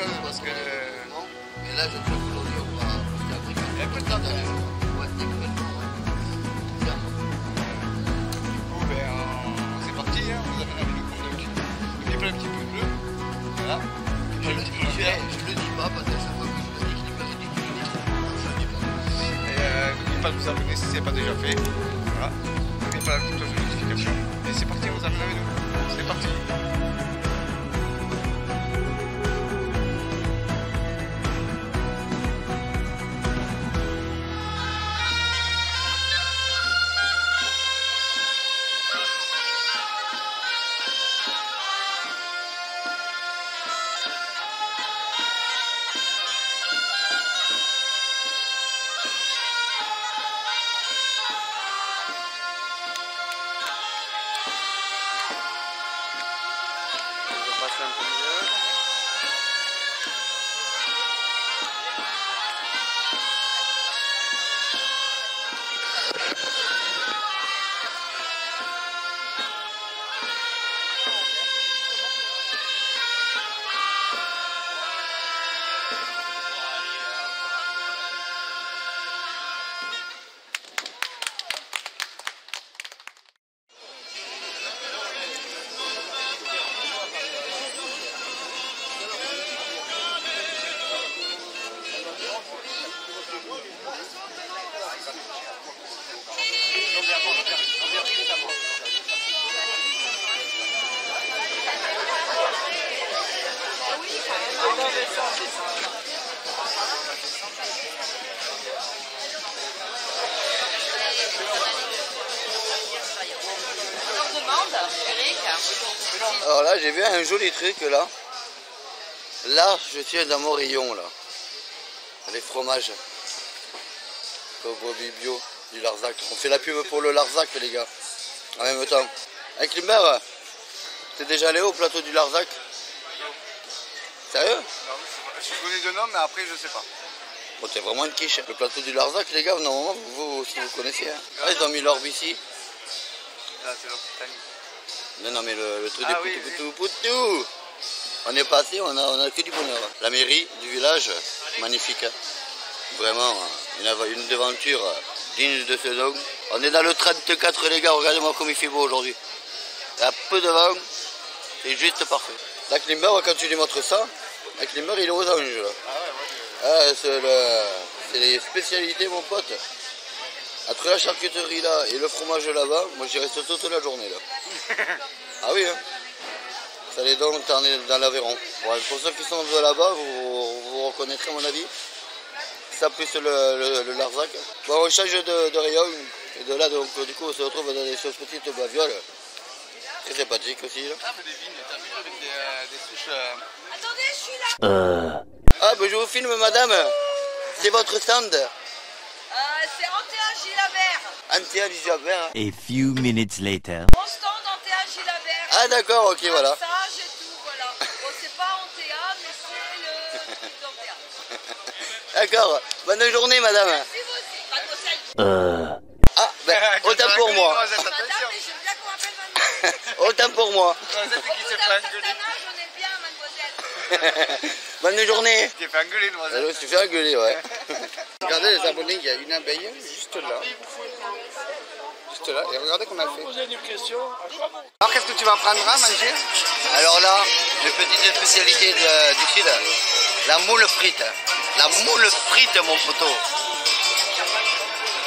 chose parce que... Non. Et là, je te aujourd'hui, on va poster un truc. Un peu de temps derrière. Ouais, c'était complètement. Tiens. Du coup, ben, c'est parti, hein. Vous avez la vidéo convaincue. N'oubliez pas le petit pouce bleu. Voilà. Je le dis pas parce que chaque fois que je le dis, je l'ai pas dit. Je le dis pas. Et n'oubliez pas de vous abonner si ce n'est pas déjà fait. Voilà. N'oubliez pas la petite cloche de notification. Et c'est parti, on vous amène avec nous. C'est parti. Un peu mieux. Alors là, j'ai vu un joli truc là. Là, je suis dans mon rayon là. Les fromages. Cowboy bio du Larzac. On fait la pub pour le Larzac, les gars. En même temps. Avec Klimber, t'es déjà allé au plateau du Larzac? Sérieux? Je connais deux noms, mais après, je sais pas. Bon, t'es vraiment une quiche. Le plateau du Larzac, les gars, normalement, vous aussi vous connaissez. Hein. Ah, ils ont mis l'orbe ici. Là, c'est l'orbe Titanic. Non, mais le truc Ah, de oui, poutou. On est passé, on a que du bonheur. La mairie du village, magnifique. Vraiment, une devanture digne de ce nom. On est dans le 34, les gars, regardez-moi comme il fait beau aujourd'hui. Il y a peu de vent, c'est juste parfait. La Klimber, quand tu lui montres ça, la Klimber, il est aux anges. Là. Ah ouais, C'est les spécialités, mon pote. Entre la charcuterie là et le fromage là-bas, moi j'y reste toute la journée là. Ah oui, hein. Ça les donne dans l'Aveyron. Bon, pour ceux qui sont de là-bas, vous reconnaîtrez à mon avis. Ça plus le Larzac. Bon, on change de rayon. Et de là, donc, du coup, on se retrouve dans des choses petites babioles. Très sympathique aussi. Là. Ah, mais des vignes, t'as vu avec des souches. Attendez, je suis là. Ah, ben je vous filme, madame. C'est votre stand. C'est Antéa Gilabert. Antéa Gilabert. A few minutes later. Mon stand Antéa Gilabert. Ah, d'accord, ok, voilà. Massage et tout, voilà. Bon, c'est pas Antéa, mais c'est le truc d'Antéa. D'accord. Bonne journée, madame. Merci vous aussi, mademoiselle. Ah, ben, autant pour moi. Madame, mais j'aime bien qu'on m'appelle mademoiselle. Autant pour moi. Noisette Au qui bout s'est d'un fait certain engueuler. âge, on est bien, mademoiselle. Bonne journée. Tu t'es fait engueuler, Je Noisette. me suis fait engueuler, ouais. Regardez les abonnés, il y a une abeille juste là. Juste là. Et regardez qu'on a fait. Alors, qu'est-ce que tu vas prendre à manger? Alors là, les petites spécialités du sud, la moule frite. La moule frite, mon poteau.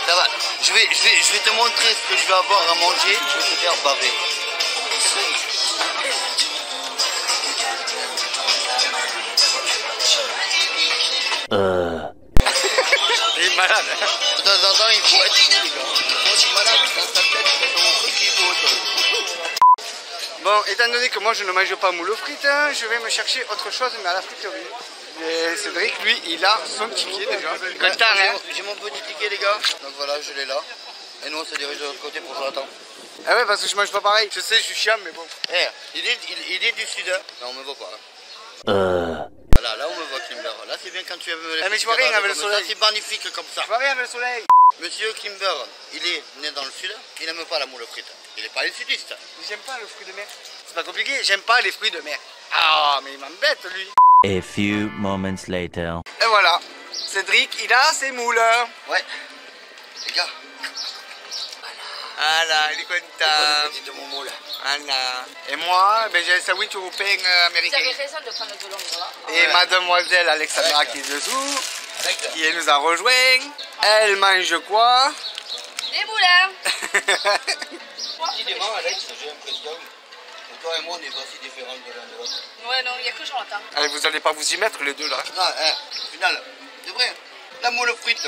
Ça va. Je vais te montrer ce que je vais avoir à manger. Je vais te faire baver. Il est malade. De temps en temps, il faut être fou, les gars. Il faut être malade dans sa tête, dans son truc, il faut être... Bon, étant donné que moi je ne mange pas moule frites, hein, je vais me chercher autre chose, mais à la friterie. Et Cédric, lui, il a son ticket déjà. Content, hein? J'ai mon petit ticket, les gars. Donc voilà, je l'ai là. Et nous, on se dirige de l'autre côté pour Jonathan. Ah ouais, parce que je mange pas pareil. Je sais, je suis chiant, mais bon. Eh, il est du sud, hein. Non, on me voit pas. Hein. Voilà, là on me voit, Klimber. Là, c'est bien quand tu as Ah, mais je vois rien avec le soleil. C'est magnifique comme ça. Tu vois rien avec le soleil. Monsieur Klimber, il est né dans le sud. Il n'aime pas la moule frite. Il n'est pas les sudistes. J'aime pas le fruit de mer. C'est pas compliqué, j'aime pas les fruits de mer. Ah, mais il m'embête, lui. A few moments later. Et voilà, Cédric, il a ses moules. Ouais. Les gars. Voilà, il est content. Petit de mon moule. Voilà. Et moi, ben, j'ai un sandwich au pain Vous américain. avez raison de prendre de l'ombre là. Et mademoiselle Alexandra qui est dessous, qui nous a rejoint. Elle mange quoi? Des moulins. Décidément, Alex, j'ai l'impression que toi et moi, on n'est pas si différents de l'un de l'autre. Ouais, non, il n'y a que Jonathan. Allez, vous allez pas vous y mettre les deux là. Non, au final, c'est vrai, la moule frite,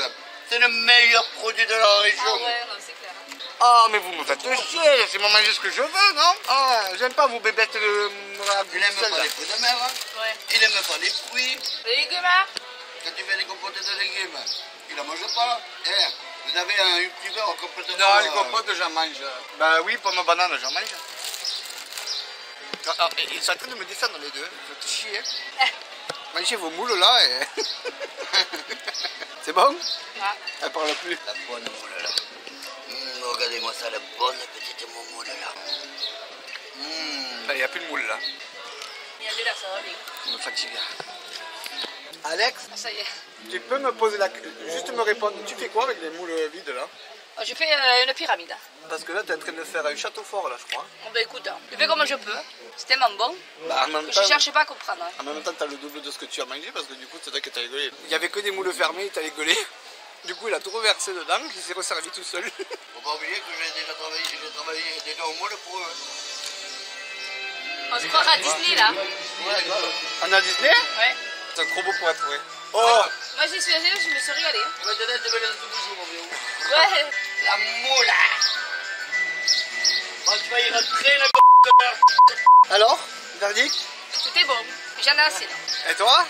c'est le meilleur produit de la Ah région. ouais, non, c'est clair. Oh, mais vous me faites chier, laissez-moi manger ce que je veux, non? Ah, j'aime pas vous bébêtes de Il aime pas les fruits de mer, hein. Ouais. Il aime pas les fruits. Les légumes, hein? Quand tu fais des compotes de légumes, il en mange pas. Vous avez un youtubeur complètement... Non, les compotes, j'en mange. Bah oui, pommes bananes, j'en mange. Ah, ils sont en train de me descendre les deux, vous faites chier. Mangez vos moules là et... C'est bon? Ouais. Elle parle plus. La bonne moule là. Regardez-moi ça, la bonne petite moule là. Il n'y a plus de moules là. Il y a deux là, ça va bien. Je me fatigue. Alex, Ah, ça y est. tu peux me poser la... Juste me répondre, tu fais quoi avec les moules vides là? Oh, je fais une pyramide. Parce que là, tu es en train de faire un château fort là, je crois. Bon, ben écoute, je fais comme je peux. C'est tellement bon Bah, en même que temps, je cherche pas à comprendre. Hein. en même temps, tu as le double de ce que tu as mangé parce que du coup, c'est là que tu as rigolé. Il n'y avait que des moules fermés, il t'a rigolé. Du coup, il a tout reversé dedans, il s'est resservi tout seul. Faut pas oublier que j'ai travaillé déjà au moule pour eux. On se croira à Disney là. Ouais, grave. On a Disney? Ouais. C'est trop beau pour être vrai. Oh! Moi j'y suis allée, je me suis régalée. Maintenant, tu veux les tout bisous, mon vieux. Ouais. La moule. Oh, tu vas y rentrer, la Alors, verdict? C'était bon. J'en ai assez là. Et toi?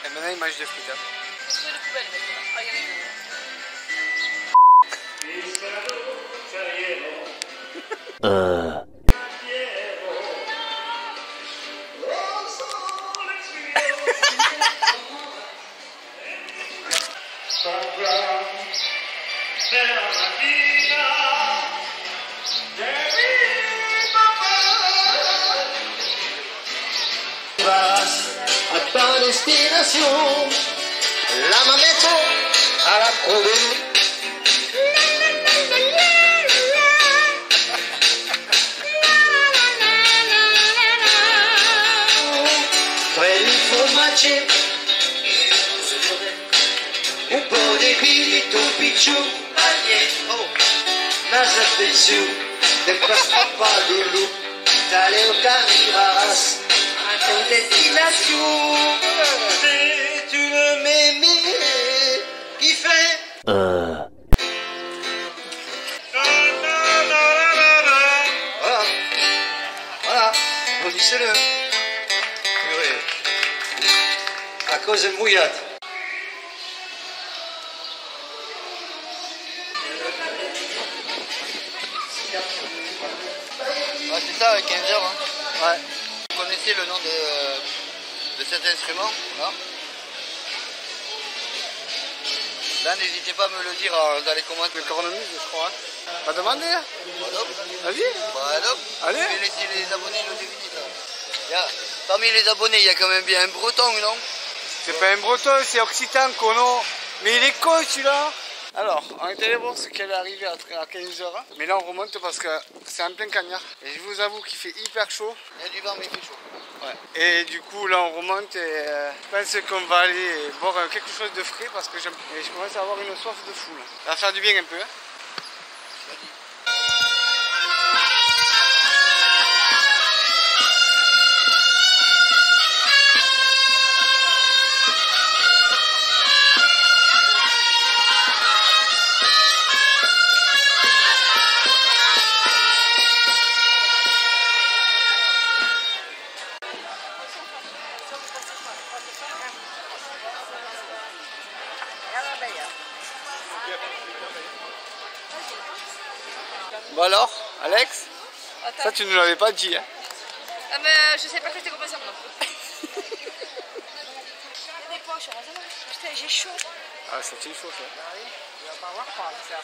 Et maintenant, il mange des frites. Hein. Je fais le poubelle maintenant. Regardez. À ta destination, la mamette à la prouver. Près du fromager, un po' di bilito picciù, nasa pensu, de pasta padulu, dalle ocariras, à ton destination. C'est une mémé qui fait. Voilà. Voilà, applaudissez-le. Purée. À cause de mouillade. Ah, c'est ça, 15 heures. Hein. Ouais. Vous connaissez le nom de cet instrument là? Là, n'hésitez pas à me le dire dans les commentaires. Le cornemuse, je crois. Va demander. Voilà. Vas-y. Voilà. Allez. Je vais laisser les abonnés le deviner là. Parmi les abonnés, il y a quand même bien un breton, non? C'est pas un breton, c'est occitan, Kono. Mais il est con celui-là. Alors, on est allé voir ce qu'elle est arrivée à 15h. Mais là, on remonte parce que c'est en plein cagnard. Et je vous avoue qu'il fait hyper chaud. Il y a du vent, mais il fait chaud. Ouais. Et du coup, là, on remonte et je pense qu'on va aller boire quelque chose de frais parce que je commence à avoir une soif de fou. Là. Ça va faire du bien un peu. Hein. Bon alors, Alex, Attends. ça tu ne l'avais pas dit. Hein. Ah, mais je sais pas que c'était comme ça non plus. Il y a des poches, heureusement. Putain, j'ai chaud. Ah, ça tient chaud ça. Ah oui, il va pas avoir froid avec ça.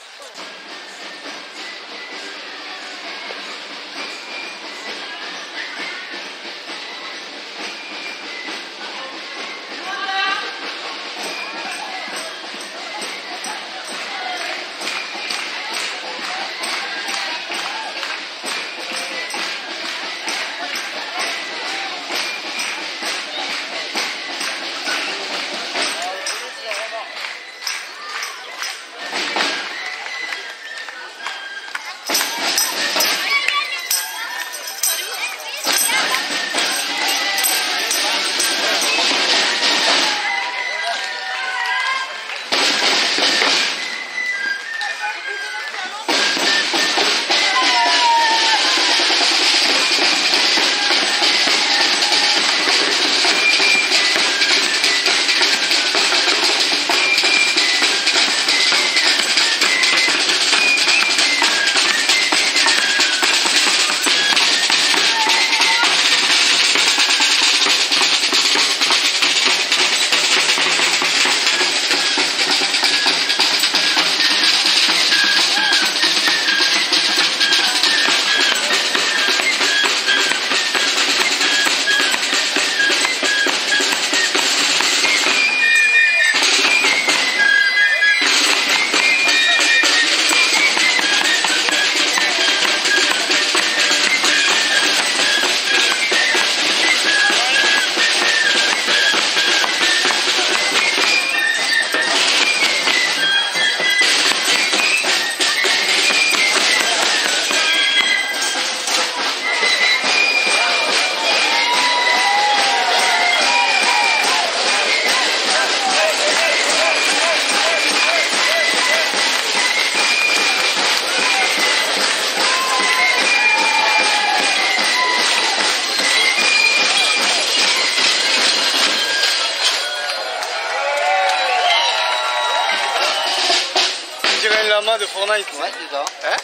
Fortnite. Ouais, c'est ça. Hein?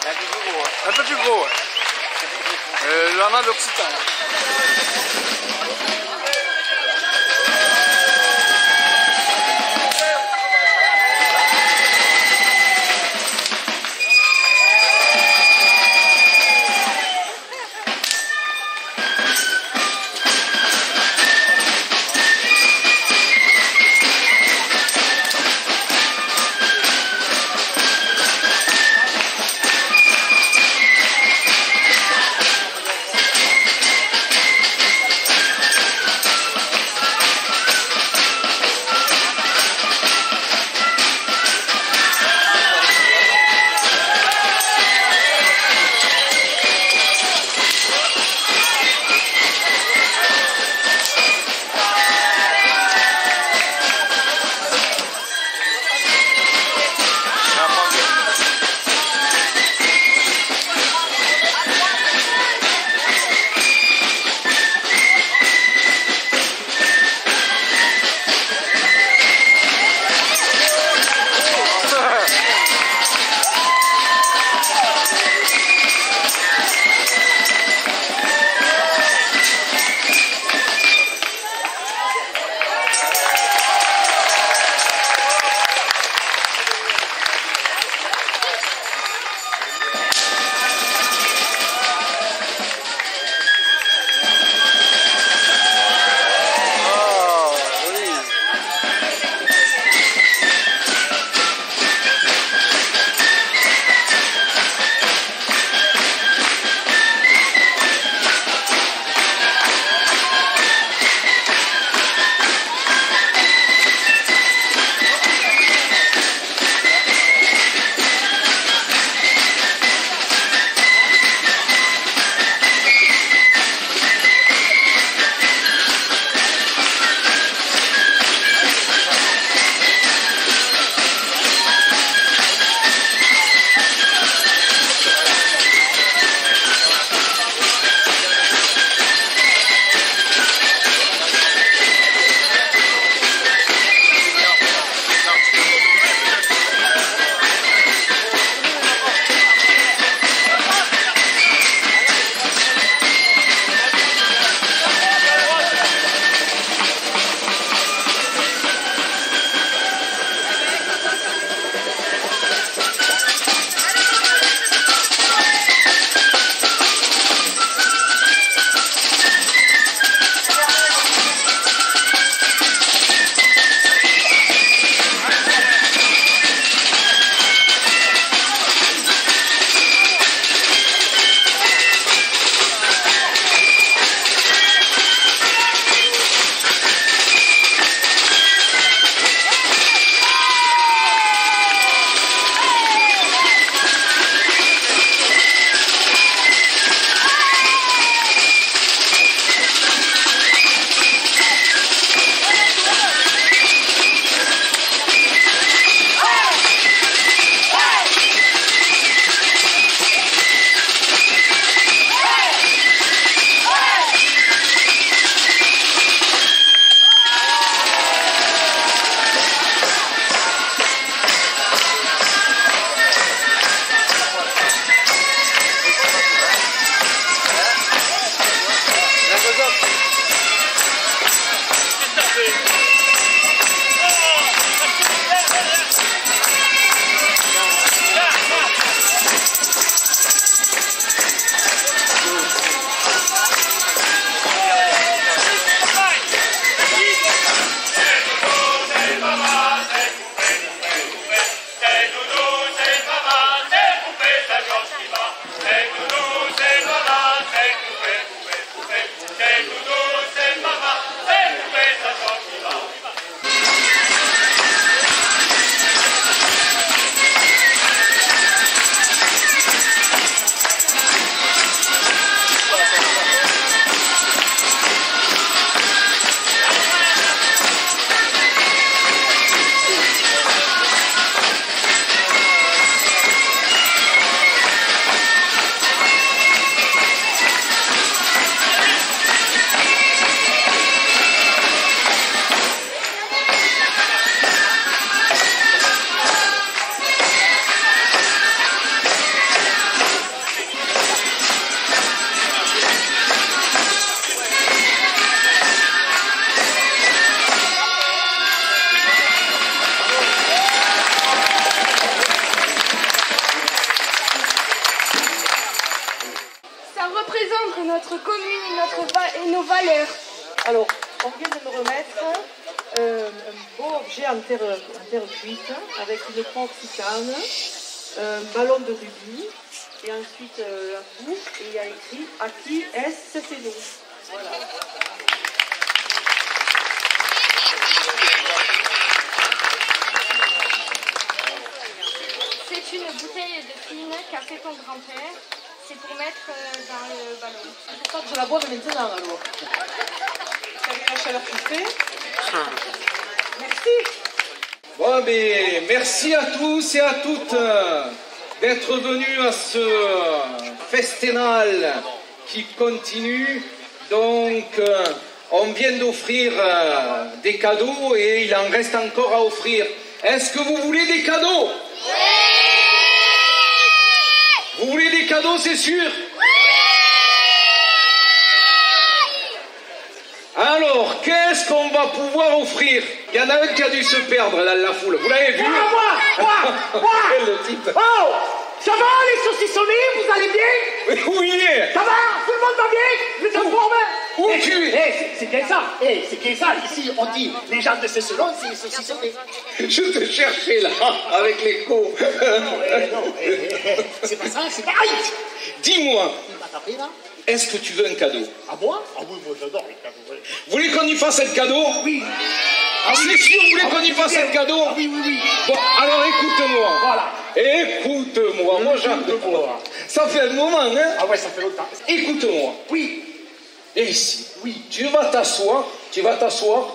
Un peu plus gros. Un peu plus gros, ouais. Le lama d'Occitan. défendre notre commune et nos valeurs. Alors, on vient de me remettre un beau objet en terre cuite avec une croix occitane, un ballon de rugby et ensuite la coupe et il y a écrit « À qui est-ce c'est nous ». Voilà. C'est une bouteille de fine qu'a fait ton grand-père. C'est pour mettre dans le ballon. Il faut que je la boive maintenant alors. Avec la chaleur qu'il fait. Merci. Bon, mais merci à tous et à toutes d'être venus à ce festinal qui continue. Donc, on vient d'offrir des cadeaux et il en reste encore à offrir. Est-ce que vous voulez des cadeaux? Vous voulez des cadeaux, c'est sûr? Alors, qu'est-ce qu'on va pouvoir offrir? Il y en a un qui a dû se perdre dans la foule. Vous l'avez vu? Moi Le type. Oh, ça va les saucissonnés? Vous allez bien? Oui. Ça va? Tout le monde va bien? Vous êtes en forme? Où tu es? C'est bien ça. C'est bien ça. Ici, on dit les gens de Cesselon, c'est les saucissonnés. Je te cherchais là, avec l'écho. Non, c'est pas ça, c'est pas... Aïe! Dis-moi, Il m'a tapé là. est-ce que tu veux un cadeau? À moi? Ah oui, moi j'adore les cadeaux. Ouais. Vous voulez qu'on y fasse un cadeau? Oui. C'est sûr, vous voulez qu'on y fasse un cadeau? Oui. Bon, alors écoute-moi. Voilà. Écoute-moi, moi j'adore. Ça fait un moment, hein? Ah ouais, ça fait longtemps. Écoute-moi. Oui. Et ici, oui, tu vas t'asseoir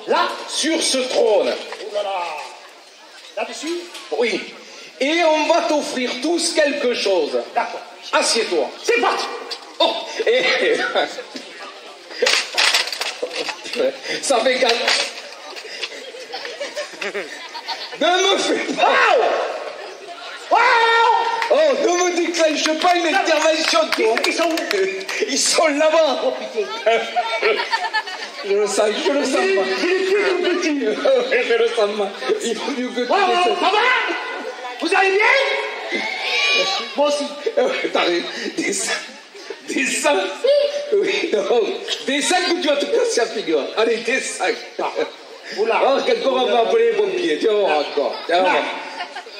Là? sur ce trône. Oh là là. Là-dessus? Oui. Et on va t'offrir tous quelque chose. D'accord. Assieds-toi. C'est parti. Oh, et... Ça fait calme. Ne me fais pas. Wow! Oh, ne me déclenche pas une intervention, toi. Ils sont où? Ils sont là-bas. Oh putain. Je le sens J'ai les pieds tout petits. Je le sens mal. Il faut mieux que tu Ça va? Vous allez bien? Moi aussi. T'as des sacs. Des sacs? Oui, non. Des sacs où tu vas te casser la figure. Allez, des sacs. Oula. Oh, quelqu'un va appeler les pompiers. Tu vas voir encore. Tu vas voir.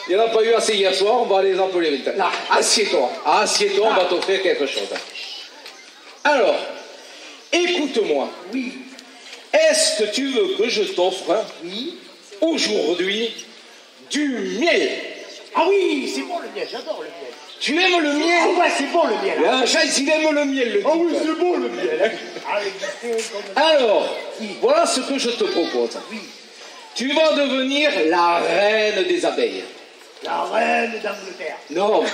Il n'y en a pas eu assez hier soir, on va les appeler maintenant. Là. Assieds-toi, on va t'offrir quelque chose. Alors, écoute-moi. Oui. Est-ce que tu veux que je t'offre Oui. aujourd'hui du miel? Ah oui, c'est bon le miel, j'adore le miel. Tu aimes le miel? Ah ouais, c'est bon le miel. Ah, Chance, il aime le miel, le type. Ah oui, c'est bon le miel. Alors, voilà ce que je te propose. Oui. Tu vas devenir la reine des abeilles. La reine d'Angleterre. Non,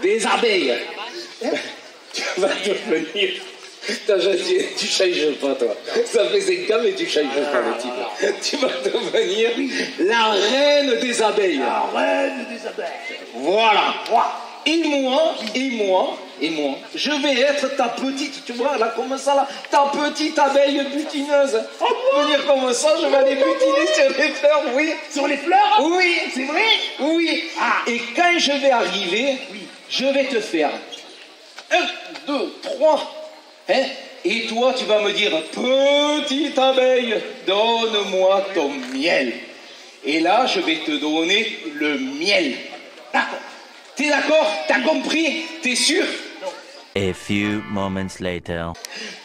des abeilles. Tu vas devenir... Tu changes pas, toi. Ça fait 5 ans, mais tu changes pas, le type. Tu vas devenir la reine des abeilles. La reine des abeilles. Voilà. Moi. Et moi, je vais être ta petite, tu vois, là, comme ça, là, ta petite abeille butineuse. Venir comme ça, je vais aller butiner sur les fleurs, oui. Sur les fleurs? Oui. C'est vrai? Oui. Ah. Et quand je vais arriver, je vais te faire 1, 2, 3. Hein? Et toi, tu vas me dire, petite abeille, donne-moi ton miel. Et là, je vais te donner le miel. D'accord. T'es d'accord? T'as compris? T'es sûr? A few moments later.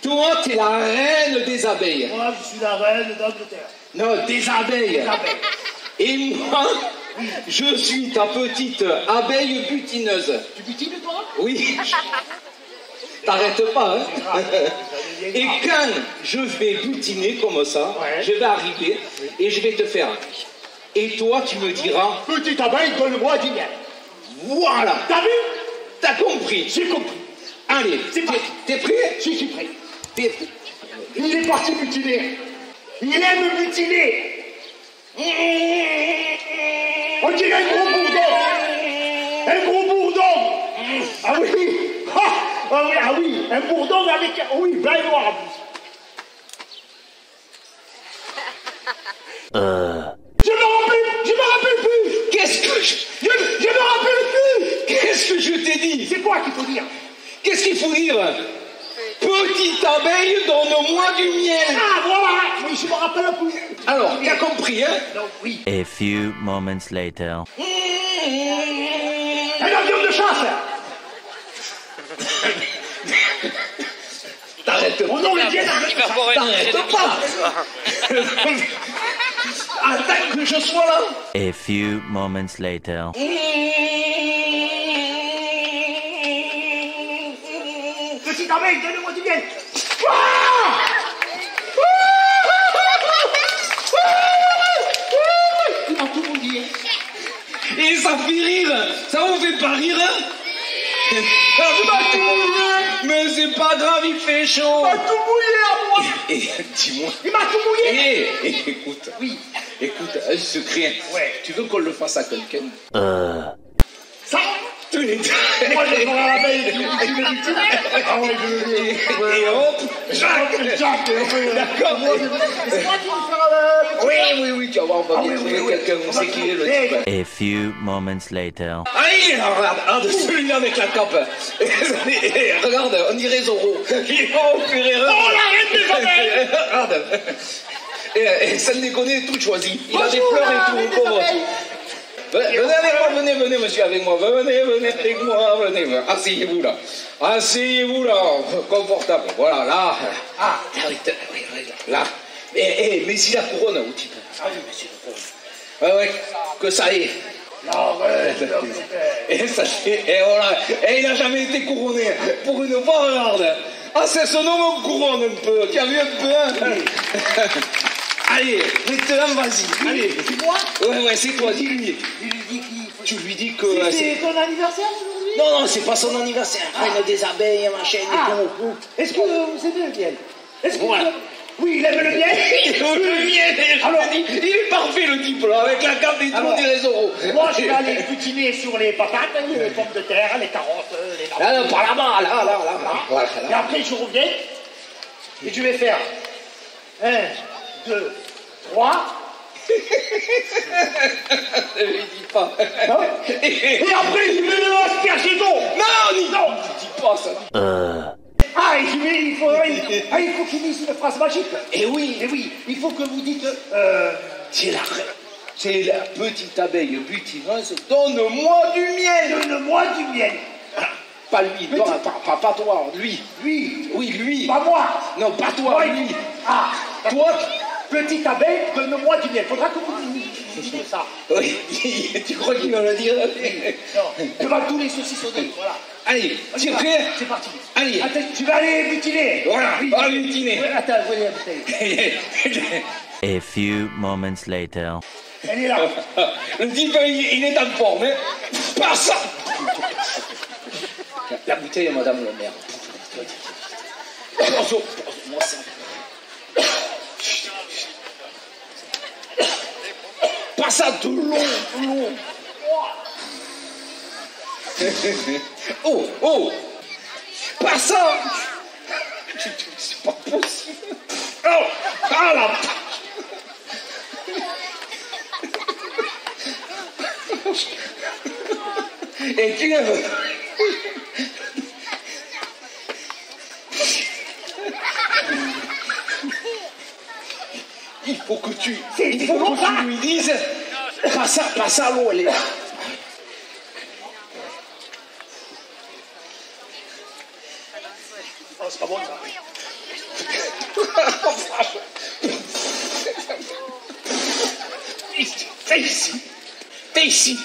Toi, t'es la reine des abeilles. Moi, je suis la reine d'Angleterre. Non, des abeilles. Des abeilles. Et moi, je suis ta petite abeille butineuse. Tu butines, toi? Oui. T'arrêtes pas, hein? Et quand je vais butiner comme ça, je vais arriver et je vais te faire. Et toi, tu me diras... Petite abeille, donne-moi du miel. Voilà. T'as vu? T'as compris? J'ai compris. Allez, C'est parti. T'es prêt? Je suis prêt. T'es... Il est parti butiner. Il aime butiner. On dirait un gros bourdon. Un gros bourdon. Ah oui. Ah oui, un bourdon avec... Oui, blanc et noir en plus. Je me rappelle plus. Qu'est-ce que je me rappelle plus. Qu'est-ce que je t'ai dit? C'est quoi qu'il faut dire? Qu'est-ce qu'il faut dire? Petite abeille, donne-moi du miel. Ah, voilà. Oui, je me rappelle un peu. Alors, t'as compris, hein? Non, oui. A few moments later. Un avion de chasse. T'arrêtes pas. Oh non, le diable. T'arrêtes pas. Attends que je sois là. A few moments later. Petite abeille, donne-moi du miel. Il m'a tout mouillé. Et ça fait rire. Ça vous fait pas rire, hein? Il m'a tout mouillé. Mais c'est pas grave, il fait chaud. Il m'a tout mouillé à moi. Et dis-moi. Il m'a tout mouillé. Écoute. Oui. Écoute, un secret. Ouais. Tu veux qu'on le fasse à quelqu'un? Ça. Tous les deux. Moi, je vais voir l'abeille. Tu me dis, ah ouais, je veux dire. Et hop. Jacques. D'accord. C'est moi qui vais faire Oui, tu vas voir, on va bien trouver quelqu'un, on sait qui est le type. A few moments later. Allez, regarde, celui-là avec la cape. Regarde, on dirait Zorro. Il va au Ferrero. Oh, l'arrête des abeilles. Regarde. Et sans déconner, tout choisi. Il a des fleurs et tout, pauvre. Venez avec moi, venez monsieur avec moi, venez avec moi, venez, asseyez-vous là, confortable, voilà, là, là, mais si la couronne, au type. Ah oui, monsieur le Ouais, que ça y est. Et ça y est, et voilà, et il n'a jamais été couronné, pour une fois, regarde. Ah, c'est son nom, on couronne un peu, tu as vu un peu, hein? Allez, maintenant, vas-y, allez. C'est moi? Ouais, c'est toi, dis-lui. Tu lui dis que... C'est ton anniversaire aujourd'hui? Non, c'est pas son anniversaire. Reine des abeilles, machin, et tout. Est-ce que vous aimez le miel? Est-ce que Voilà. Oui, il aime le miel. Le miel, alors, il est parfait le type là, avec la cape et tout, on dirait Zorro. Moi, je vais aller butiner sur les patates, les pommes de terre, les carottes, les Là, par là-bas, là. Voilà, Et après, je reviens et je vais faire 1, 2, 3. Ne lui dis pas. Non. Et après, je vais le asperger d'eau. Non, dis pas ça. Ah, et il faut qu'il dise une phrase magique. Et oui, Il faut que vous dites... c'est la petite abeille butineuse, donne-moi du miel. Donne-moi du miel. Pas lui, non, pas toi, lui. Lui. Oui, lui. Pas moi. Non, pas toi, lui. Ah, Toi, petite abeille, donne-moi du miel. Faudra que vous disiez ça. oui, tu crois qu'il va le dire? Non, je vais tous les saucissonner, voilà. Allez, tu es prêt? C'est parti. Allez. Attends, tu vas aller butiner. Voilà, Oui. va butiner. Ouais, attends, voyez la bouteille. A few moments later. Elle est là. Le type, il est en forme, hein? Pas ça! La bouteille, madame le maire. Moi, ça. Pas ça de long. Oh! Pas ça! C'est pas possible. Oh! Ah là! Et tu lèves. Il faut que tu lui dises. Pas ça l'eau, elle est là. Oh, c'est pas bon ça. T'es ici.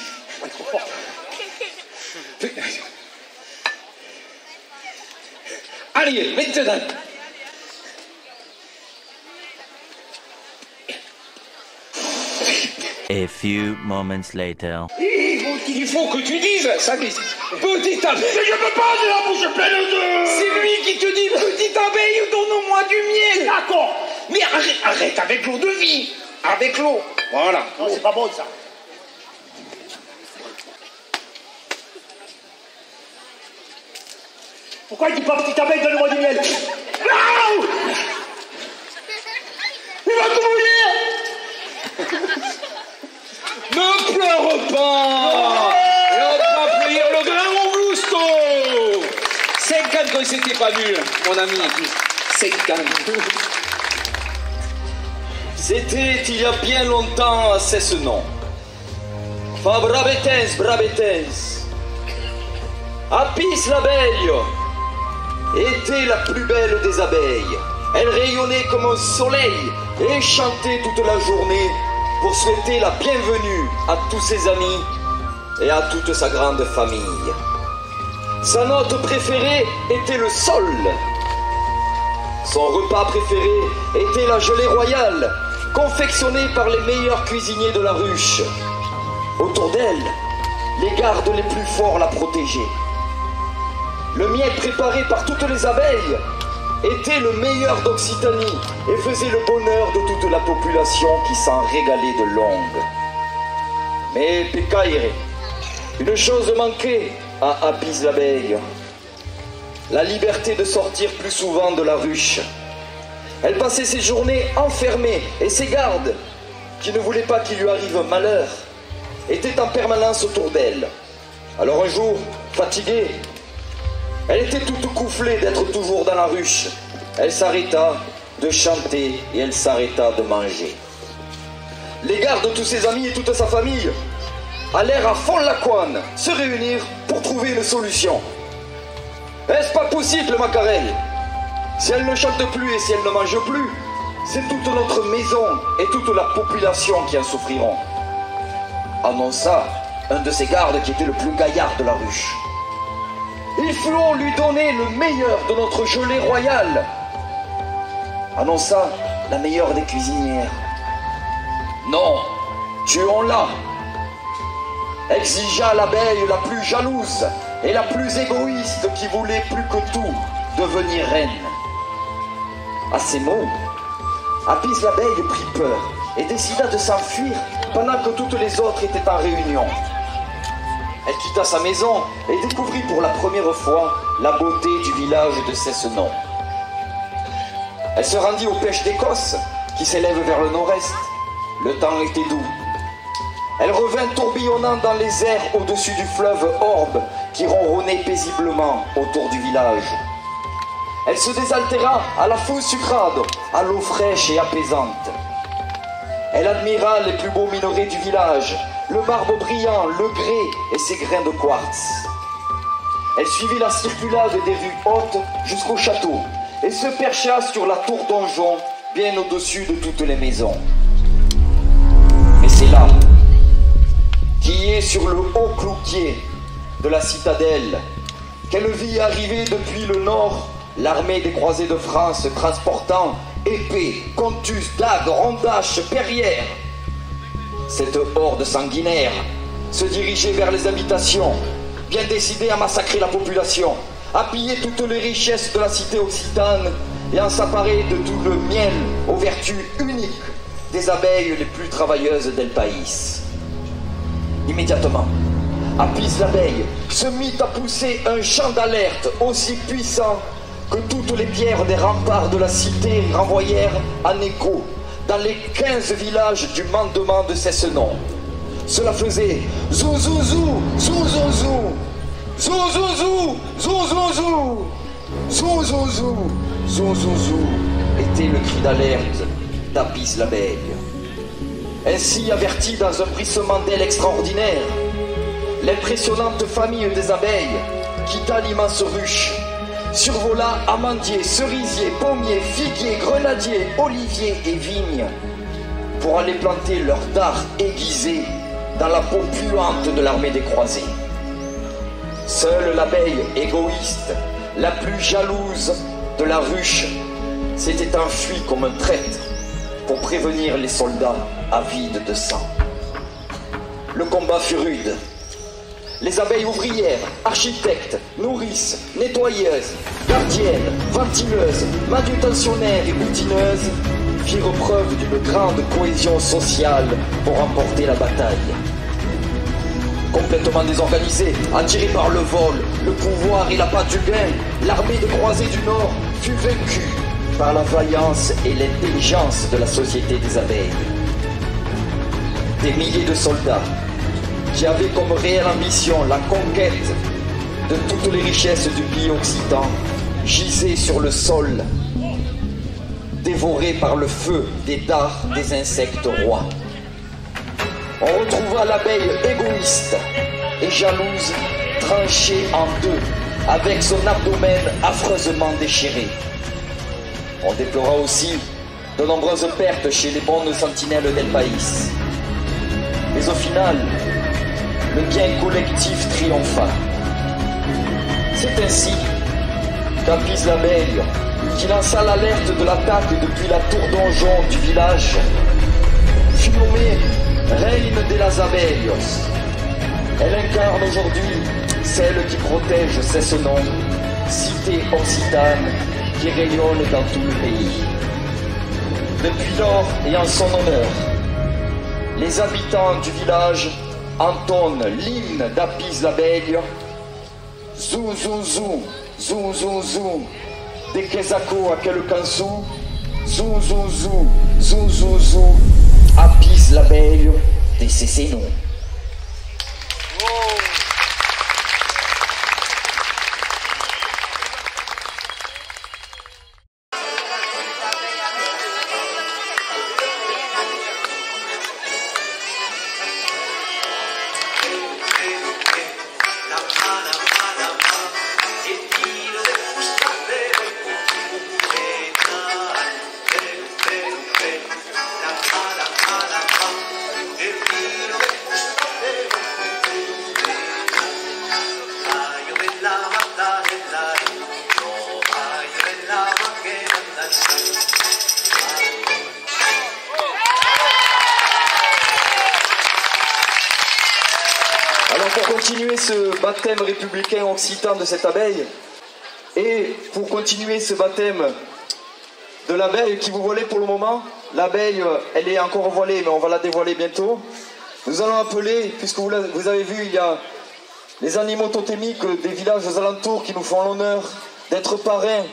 Allez, maintenant. A few moments later. Il faut que tu dises, ça glisse. Petite abeille. Mais je peux pas, j'ai la bouche pleine de... C'est lui qui te dit, petite abeille, donne-moi du miel. D'accord. Mais arrête avec l'eau de vie. Avec l'eau. Voilà. Non, c'est pas bon ça. Pourquoi il dit pas petite abeille, donne-moi du miel? Non! Il va tout mouiller! Ne pleure pas. Et on va applaudir le grand Augusto. 50 que c'était pas nul, mon ami. C'est calme. C'était il y a bien longtemps à Cessenon. Fa brabetens, brabetens. Apis l'abeille était la plus belle des abeilles. Elle rayonnait comme un soleil et chantait toute la journée pour souhaiter la bienvenue à tous ses amis et à toute sa grande famille. Sa note préférée était le sol. Son repas préféré était la gelée royale, confectionnée par les meilleurs cuisiniers de la ruche. Autour d'elle, les gardes les plus forts la protégeaient. Le miel préparé par toutes les abeilles était le meilleur d'Occitanie et faisait le bonheur de toute la population qui s'en régalait de longue. Mais Pécaïre, une chose manquait à Apis l'abeille, la liberté de sortir plus souvent de la ruche. Elle passait ses journées enfermée et ses gardes, qui ne voulaient pas qu'il lui arrive un malheur, étaient en permanence autour d'elle. Alors un jour, fatiguée, elle était toute coufflée d'être toujours dans la ruche. Elle s'arrêta de chanter et elle s'arrêta de manger. Les gardes de tous ses amis et toute sa famille allèrent à Fond-la-Couanne se réunir pour trouver une solution. Est-ce pas possible, Macarel? Si elle ne chante plus et si elle ne mange plus, c'est toute notre maison et toute la population qui en souffriront. Annonça un de ses gardes qui était le plus gaillard de la ruche. Il faut lui donner le meilleur de notre gelée royale, annonça la meilleure des cuisinières. Non, tuons-la, exigea l'abeille la plus jalouse et la plus égoïste qui voulait plus que tout devenir reine. À ces mots, Apis l'abeille prit peur et décida de s'enfuir pendant que toutes les autres étaient en réunion. Elle quitta sa maison et découvrit pour la première fois la beauté du village de Cessenon. Elle se rendit aux pêches d'Écosse qui s'élèvent vers le nord-est. Le temps était doux. Elle revint tourbillonnant dans les airs au-dessus du fleuve Orbe qui ronronnait paisiblement autour du village. Elle se désaltéra à la fosse sucrade, à l'eau fraîche et apaisante. Elle admira les plus beaux minerais du village, le marbre brillant, le grès et ses grains de quartz. Elle suivit la circulade des rues hautes jusqu'au château et se percha sur la tour donjon, bien au-dessus de toutes les maisons. Mais c'est là, qui est sur le haut cloutier de la citadelle, qu'elle vit arriver depuis le nord l'armée des croisés de France transportant épées, contus, dagues, rondaches, perrières. Cette horde sanguinaire se dirigeait vers les habitations, bien décidée à massacrer la population, à piller toutes les richesses de la cité occitane et à s'emparer de tout le miel aux vertus uniques des abeilles les plus travailleuses d'El País. Immédiatement, Apis l'abeille se mit à pousser un chant d'alerte aussi puissant que toutes les pierres des remparts de la cité renvoyèrent en écho dans les 15 villages du mandement de Cessenon. Cela faisait zou zou zou, zou zou zou, zou zou zou, zou zou zou, zou zou zou, zou zou zou, était le cri d'alerte d'Apis l'abeille. Ainsi averti dans un bruissement d'ailes extraordinaire, l'impressionnante famille des abeilles quitta l'immense ruche, survola amandiers, cerisiers, pommiers, figuiers, grenadiers, oliviers et vignes pour aller planter leurs dards aiguisés dans la peau puante de l'armée des croisés. Seule l'abeille égoïste, la plus jalouse de la ruche, s'était enfuie comme un traître pour prévenir les soldats avides de sang. Le combat fut rude. Les abeilles ouvrières, architectes, nourrices, nettoyeuses, gardiennes, ventileuses, manutentionnaires et boutineuses firent preuve d'une grande cohésion sociale pour remporter la bataille. Complètement désorganisée, attirée par le vol, le pouvoir et la pâte du gain, l'armée des croisés du Nord fut vaincue par la vaillance et l'intelligence de la société des abeilles. Des milliers de soldats qui avaient comme réelle ambition la conquête de toutes les richesses du pays occitan gisaient sur le sol, dévorés par le feu des dards des insectes rois. On retrouva l'abeille égoïste et jalouse, tranchée en deux, avec son abdomen affreusement déchiré. On déplora aussi de nombreuses pertes chez les bonnes sentinelles d'El País. Mais au final, le bien collectif triompha. C'est ainsi qu'Apis l'abeille, qui lança l'alerte de l'attaque depuis la tour donjon du village, fut nommée Reine de las Abellos. Elle incarne aujourd'hui celle qui protège Cessenon, cité occitane qui rayonne dans tout le pays. Depuis lors et en son honneur, les habitants du village entonnent l'hymne d'Apis l'abeille. Zou, zou, zou, zou, zou, zou, de Quesaco à Quelcansu, zou, zou, zou, zou, zou, zou, Apis l'abeille de Cessenon. Alors pour continuer ce baptême républicain occitan de cette abeille, et pour continuer ce baptême de l'abeille qui vous voilez pour le moment, l'abeille elle est encore voilée mais on va la dévoiler bientôt, nous allons appeler, puisque vous avez vu, il y a les animaux totémiques des villages aux alentours qui nous font l'honneur d'être parrains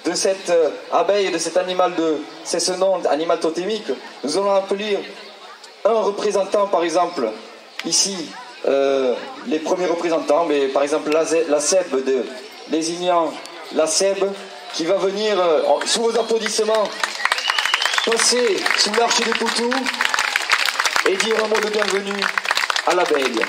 de cette abeille, de cet animal de Cessenon, animal totémique. Nous allons appeler un représentant par exemple, ici, les premiers représentants, mais par exemple la SEB désignant la SEB qui va venir sous vos applaudissements passer sous l'arche des Poutous et dire un mot de bienvenue à l'abeille.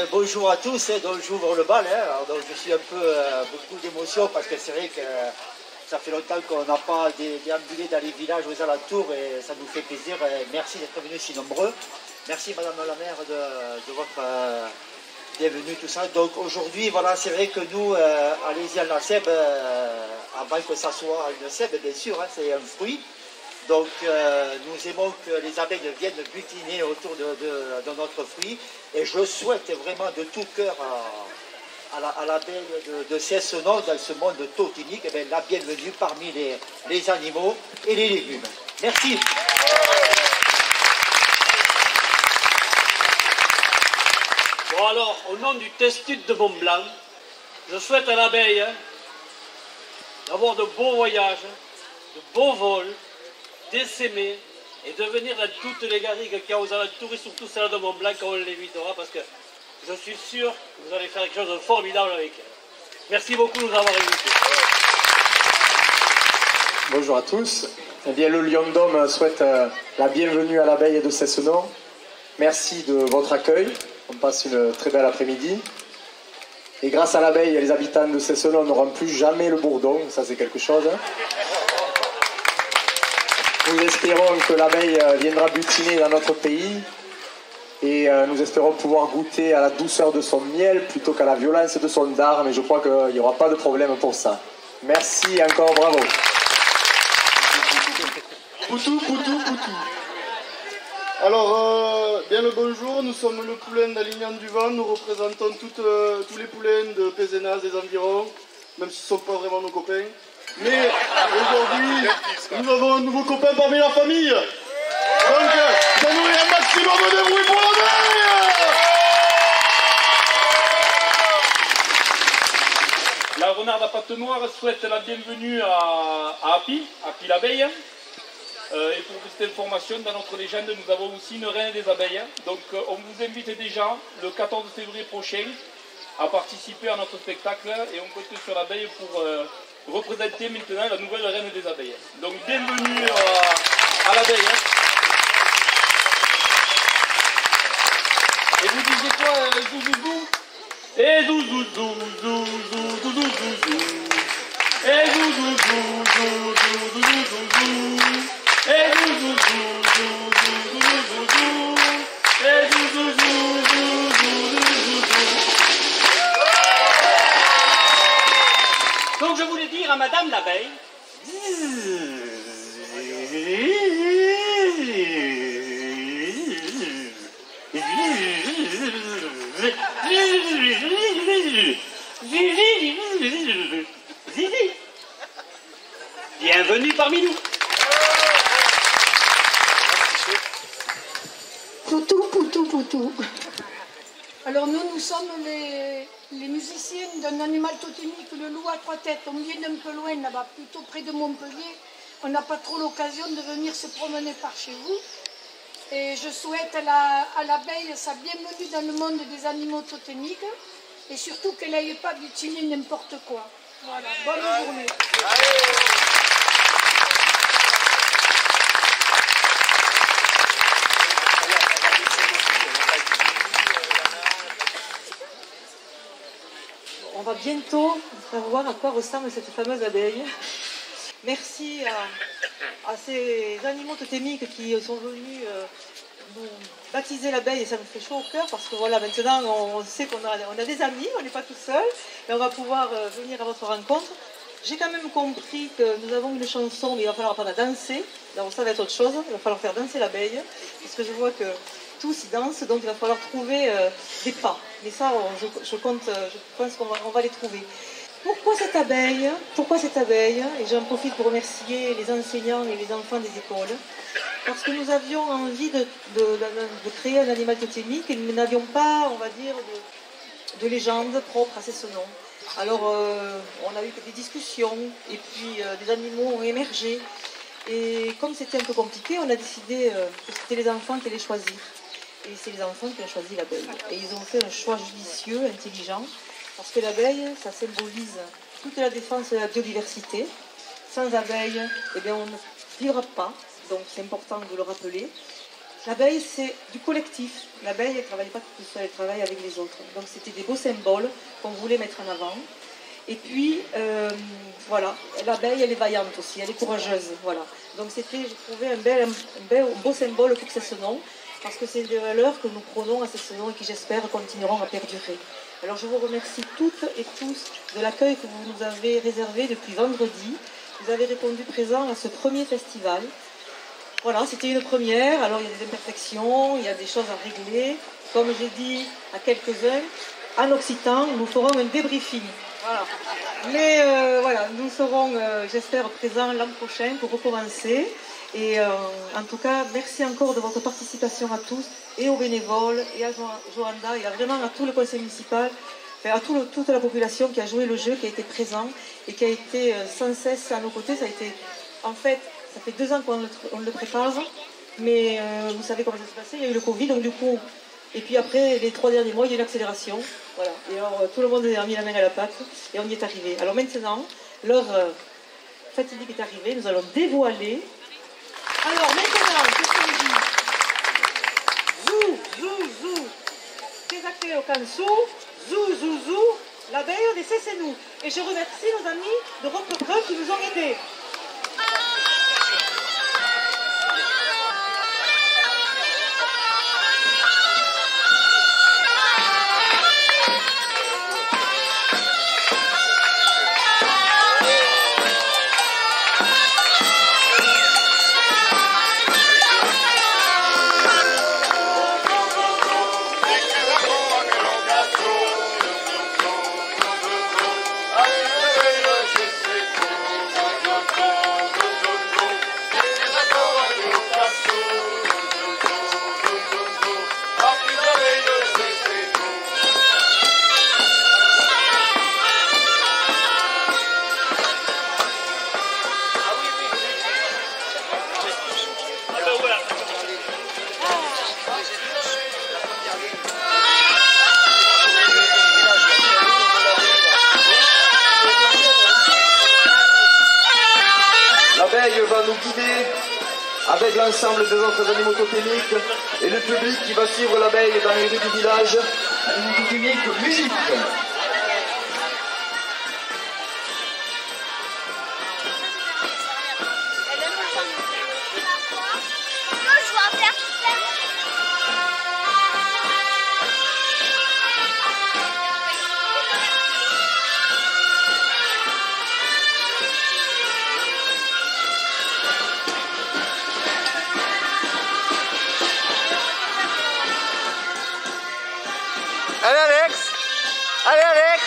Bonjour à tous, donc j'ouvre le bal, alors, donc je suis un peu beaucoup d'émotion parce que c'est vrai que ça fait longtemps qu'on n'a pas déambulé dans les villages aux alentours et ça nous fait plaisir. Merci d'être venus si nombreux. Merci Madame la maire de votre bienvenue, tout ça. Donc aujourd'hui, voilà, c'est vrai que nous, allez-y à la SEB, avant que ça soit une SEB, bien sûr, hein, c'est un fruit. Donc nous aimons que les abeilles viennent butiner autour de notre fruit. Et je souhaite vraiment de tout cœur à l'abeille de Cessenon dans ce monde totémique, la bienvenue parmi les animaux et les légumes. Merci. Bon alors, au nom du Testud de Mont-Blanc, je souhaite à l'abeille d'avoir de beaux voyages, de beaux vols, d'essaimer et de venir dans toutes les garrigues qu'il y a aux alentours et surtout celle de Mont-Blanc quand on l'évitera parce que je suis sûr que vous allez faire quelque chose de formidable avec elle. Merci beaucoup de nous avoir invités. Bonjour à tous. Eh bien, le Lion d'Homme souhaite la bienvenue à l'abeille de Cessenon. Merci de votre accueil. On passe une très belle après-midi. Et grâce à l'abeille, les habitants de Cessenon n'auront plus jamais le bourdon. Ça, c'est quelque chose. Nous espérons que l'abeille viendra butiner dans notre pays. Et nous espérons pouvoir goûter à la douceur de son miel plutôt qu'à la violence de son dard. Mais je crois qu'il n'y aura pas de problème pour ça. Merci encore, bravo. Poutou, poutou, poutou. Alors, bien le bonjour, nous sommes le poulain d'Alignan du Vent, nous représentons tous les poulains de Pézenas des environs, même si ce ne sont pas vraiment nos copains. Mais aujourd'hui, nous avons un nouveau copain parmi la famille. Donc, donnons un maximum de bruit pour l'abeille. La renarde à pattes noires souhaite la bienvenue à Api l'abeille. Et pour cette information, dans notre légende, nous avons aussi une reine des abeilles. Donc on vous invite déjà le 14 février prochain à participer à notre spectacle et on compte sur l'abeille pour représenter maintenant la nouvelle reine des abeilles. Donc bienvenue à l'abeille. Et vous disiez quoi, zouzouzou? Et zouzouzou, zouzouzou, zouzouzou. Et zouzouzou, zouzouzou, zouzouzou. Et zouzouzou, zouzouzou, zouzouzou. Et zouzouzou, zouzouzou, zouzouzou. Donc je voulais dire à Madame l'abeille. Bienvenue parmi nous. Poutou, poutou, poutou. Alors nous sommes les musiciens d'un animal totémique, le loup à trois têtes. On vient d'un peu loin là-bas, plutôt près de Montpellier. On n'a pas trop l'occasion de venir se promener par chez vous. Et je souhaite à l'abeille sa bienvenue dans le monde des animaux totémiques. Et surtout qu'elle n'aille pas d'utiliser n'importe quoi. Voilà, bonne journée. On va bientôt voir à quoi ressemble cette fameuse abeille. Merci à ces animaux totémiques qui sont venus nous baptiser l'abeille, et ça me fait chaud au cœur parce que voilà, maintenant on sait qu'on a des amis, on n'est pas tout seul et on va pouvoir venir à votre rencontre. J'ai quand même compris que nous avons une chanson, mais il va falloir apprendre à danser. Alors ça va être autre chose, il va falloir faire danser l'abeille parce que je vois que tous ils dansent, donc il va falloir trouver des pas. Mais ça, je pense qu'on va les trouver. Pourquoi cette abeille? Pourquoi cette abeille? Et j'en profite pour remercier les enseignants et les enfants des écoles. Parce que nous avions envie de créer un animal totémique et nous n'avions pas, on va dire, de légende propre à ce nom. Alors, on a eu des discussions et puis des animaux ont émergé. Et comme c'était un peu compliqué, on a décidé que c'était les enfants qui allaient choisir. Et c'est les enfants qui ont choisi l'abeille. Et ils ont fait un choix judicieux, intelligent. Parce que l'abeille, ça symbolise toute la défense de la biodiversité. Sans abeille, eh bien, on ne vivra pas. Donc c'est important de le rappeler. L'abeille, c'est du collectif. L'abeille, elle ne travaille pas toute seule, elle travaille avec les autres. Donc c'était des beaux symboles qu'on voulait mettre en avant. Et puis, voilà, l'abeille, elle est vaillante aussi, elle est courageuse. Voilà. Donc c'était, j'ai trouvé un beau symbole pour ce nom. Parce que c'est des valeurs que nous prenons à ce nom et qui, j'espère, continueront à perdurer. Alors je vous remercie toutes et tous de l'accueil que vous nous avez réservé depuis vendredi. Vous avez répondu présent à ce premier festival. Voilà, c'était une première, alors il y a des imperfections, il y a des choses à régler. Comme j'ai dit à quelques-uns, en occitan, nous ferons un débriefing. Voilà. Mais voilà, nous serons, j'espère, présents l'an prochain pour recommencer. Et en tout cas, merci encore de votre participation à tous, et aux bénévoles, et à Joanda, et vraiment à tout le conseil municipal, à toute la population qui a joué le jeu, qui a été présent, et qui a été sans cesse à nos côtés. Ça a été, en fait, ça fait 2 ans qu'on le prépare, mais vous savez comment ça s'est passé, il y a eu le Covid, donc du coup, et puis après, les 3 derniers mois, il y a eu l'accélération, voilà. Et alors, tout le monde a mis la main à la pâte, et on y est arrivé. Alors maintenant, l'heure fatidique est arrivée, nous allons dévoiler. Alors maintenant, qu'est-ce qu'on dit? Zou, zou, zou. Kézake Okansu, zou, zou, zou. L'abeille, c'est nous. Et je remercie nos amis de Rock Brun qui nous ont aidés. avec l'ensemble des autres animaux totémiques et le public qui va suivre l'abeille dans les rues du village. Animaux totémiques, musique. Allez Alex! Allez Alex!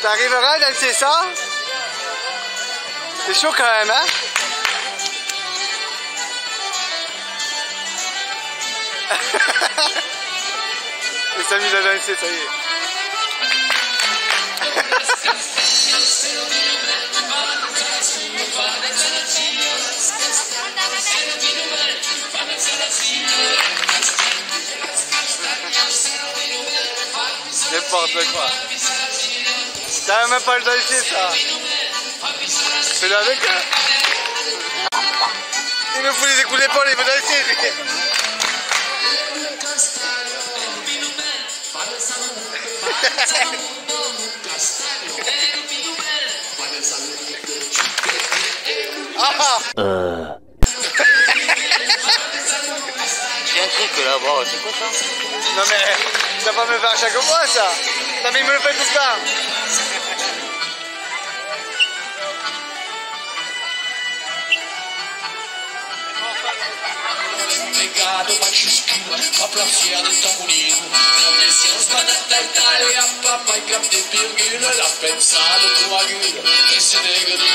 T'arriveras à danser ça? C'est chaud quand même, hein? Il s'amuse à danser, ça y est. N'importe quoi. T'as même pas le danser ça. Fais-le avec eux. Il me fout les coups d'épaule, il veut danser lui. Il y a un truc là-bas, c'est quoi ça? Non mais, ça va me faire à chaque fois ça. Non mais il me le fait tout le temps. Pecado maiúsculo, a placia del tamborino. Presión para Italia, papá y cap de virgule, la pensada tua gueule, e se nega di